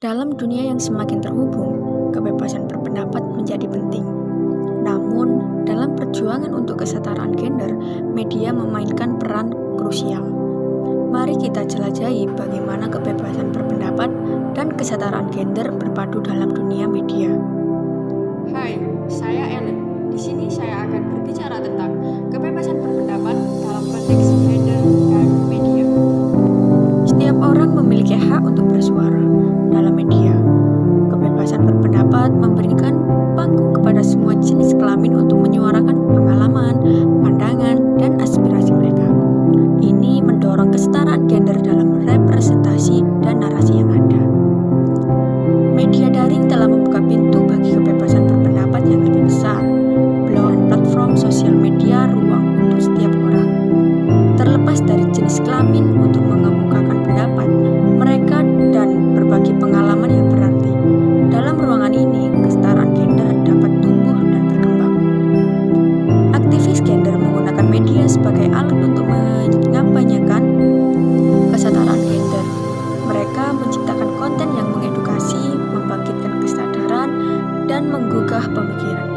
Dalam dunia yang semakin terhubung, kebebasan berpendapat menjadi penting. Namun, dalam perjuangan untuk kesetaraan gender, media memainkan peran krusial. Mari kita jelajahi bagaimana kebebasan berpendapat dan kesetaraan gender berpadu dalam dunia media. Hai, saya Ellen. Di sini saya akan berbicara tentang kebebasan berpendapat dalam konteks gender dan media. Setiap orang memiliki hak untuk bersuara dalam media. Kebebasan berpendapat memberikan panggung kepada semua jenis kelamin untuk menyuarakan pengalaman, pandangan, dan aspirasi mereka. Ini mendorong kesetaraan gender dalam representasi dan narasi yang ada. Media daring telah membuka pintu bagi kebebasan berpendapat yang lebih besar. Melalui platform sosial media ruang untuk setiap orang. Terlepas dari jenis kelamin untuk mengemukakan pendapat mereka dan berbagi pengalaman yang berarti. Dalam ruangan ini, kesetaraan gender dapat tumbuh dan berkembang. Aktivis gender menggunakan media sebagai alat untuk mengampanyekan kesetaraan gender. Mereka menciptakan konten yang mengedukasi, membangkitkan kesadaran, dan menggugah pemikiran.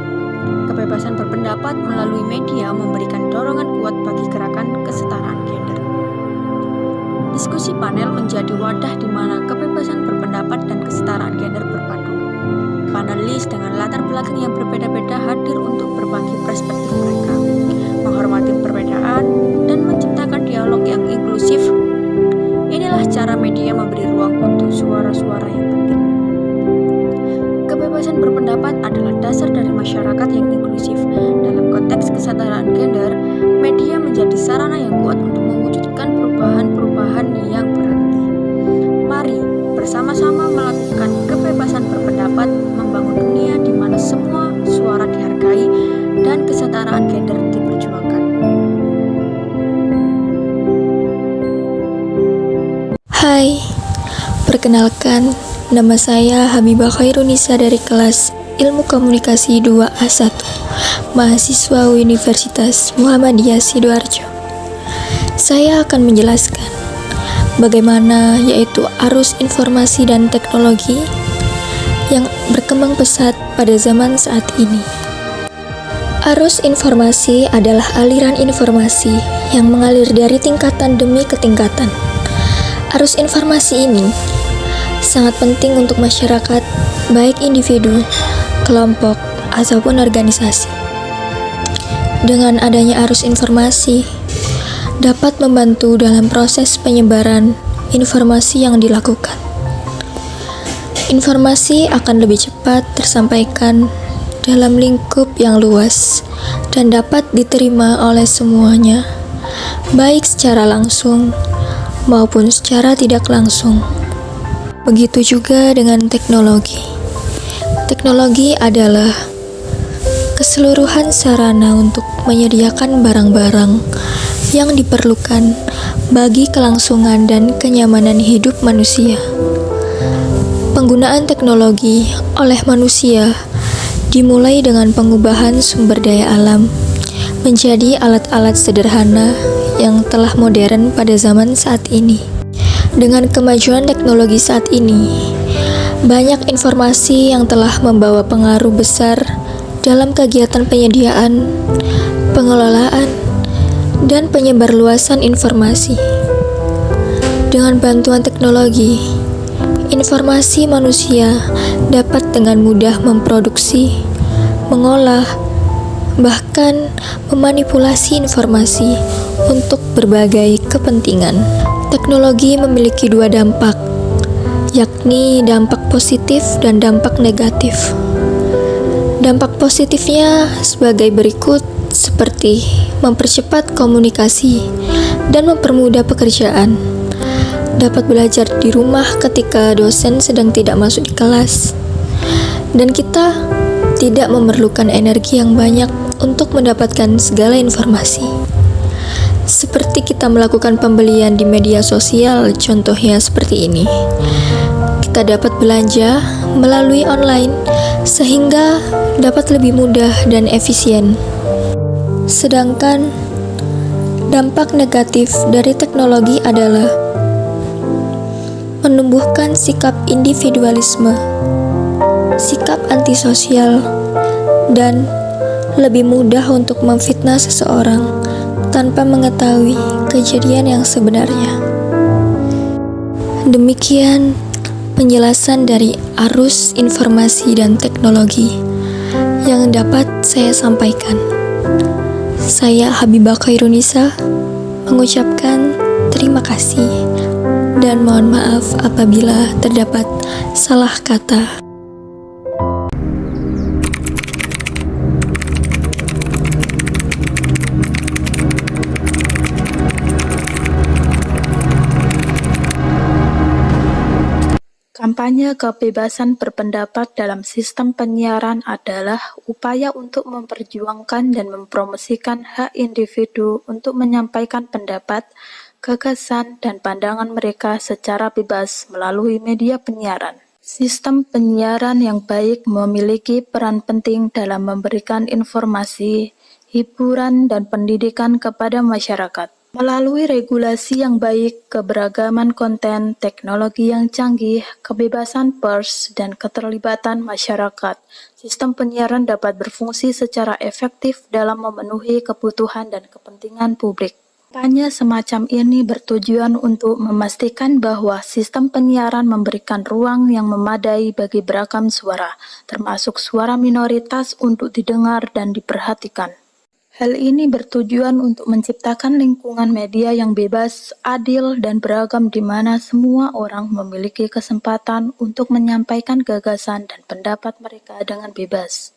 Kebebasan berpendapat melalui media memberikan dorongan kuat bagi gerakan kesetaraan gender. Diskusi panel menjadi wadah di mana kebebasan berpendapat dan kesetaraan gender berpadu. Panelis dengan latar belakang yang berbeda-beda hadir untuk berbagi perspektif mereka, menghormati perbedaan, dan menciptakan dialog yang inklusif. Inilah cara media memberi ruang untuk suara-suara yang penting. Kebebasan berpendapat adalah dasar dari masyarakat yang inklusif. Dalam konteks kesetaraan gender, media menjadi sarana yang kuat untuk mewujudkan perubahan-perubahan yang berarti. Mari bersama-sama melakukan kebebasan berpendapat, membangun dunia di mana semua suara dihargai dan kesetaraan gender diperjuangkan. Hai, perkenalkan, nama saya Habibah Khairunisa dari kelas Ilmu Komunikasi 2A1, mahasiswa Universitas Muhammadiyah Sidoarjo. Saya akan menjelaskan bagaimana yaitu arus informasi dan teknologi yang berkembang pesat pada zaman saat ini. Arus informasi adalah aliran informasi yang mengalir dari tingkatan demi ketingkatan. Arus informasi ini sangat penting untuk masyarakat, baik individu, kelompok, ataupun organisasi. Dengan adanya arus informasi, dapat membantu dalam proses penyebaran informasi yang dilakukan. Informasi akan lebih cepat tersampaikan dalam lingkup yang luas dan dapat diterima oleh semuanya, baik secara langsung maupun secara tidak langsung. Begitu juga dengan teknologi. Teknologi adalah keseluruhan sarana untuk menyediakan barang-barang yang diperlukan bagi kelangsungan dan kenyamanan hidup manusia. Penggunaan teknologi oleh manusia dimulai dengan pengubahan sumber daya alam menjadi alat-alat sederhana yang telah modern pada zaman saat ini. Dengan kemajuan teknologi saat ini, banyak informasi yang telah membawa pengaruh besar dalam kegiatan penyediaan, pengelolaan, dan penyebarluasan informasi. Dengan bantuan teknologi, informasi manusia dapat dengan mudah memproduksi, mengolah, bahkan memanipulasi informasi untuk berbagai kepentingan. Teknologi memiliki dua dampak, yakni dampak positif dan dampak negatif. Dampak positifnya sebagai berikut, seperti mempercepat komunikasi dan mempermudah pekerjaan. Dapat belajar di rumah ketika dosen sedang tidak masuk di kelas. Dan kita tidak memerlukan energi yang banyak untuk mendapatkan segala informasi. Seperti kita melakukan pembelian di media sosial, contohnya seperti ini. Kita dapat belanja melalui online sehingga dapat lebih mudah dan efisien. Sedangkan dampak negatif dari teknologi adalah menumbuhkan sikap individualisme, sikap antisosial, dan lebih mudah untuk memfitnah seseorang tanpa mengetahui kejadian yang sebenarnya. Demikian penjelasan dari arus informasi dan teknologi yang dapat saya sampaikan. Saya Habibah Khairunisa mengucapkan terima kasih dan mohon maaf apabila terdapat salah kata. Kampanye kebebasan berpendapat dalam sistem penyiaran adalah upaya untuk memperjuangkan dan mempromosikan hak individu untuk menyampaikan pendapat, gagasan, dan pandangan mereka secara bebas melalui media penyiaran. Sistem penyiaran yang baik memiliki peran penting dalam memberikan informasi, hiburan, dan pendidikan kepada masyarakat. Melalui regulasi yang baik, keberagaman konten, teknologi yang canggih, kebebasan pers, dan keterlibatan masyarakat, sistem penyiaran dapat berfungsi secara efektif dalam memenuhi kebutuhan dan kepentingan publik. Kampanye semacam ini bertujuan untuk memastikan bahwa sistem penyiaran memberikan ruang yang memadai bagi beragam suara, termasuk suara minoritas untuk didengar dan diperhatikan. Hal ini bertujuan untuk menciptakan lingkungan media yang bebas, adil, dan beragam di mana semua orang memiliki kesempatan untuk menyampaikan gagasan dan pendapat mereka dengan bebas.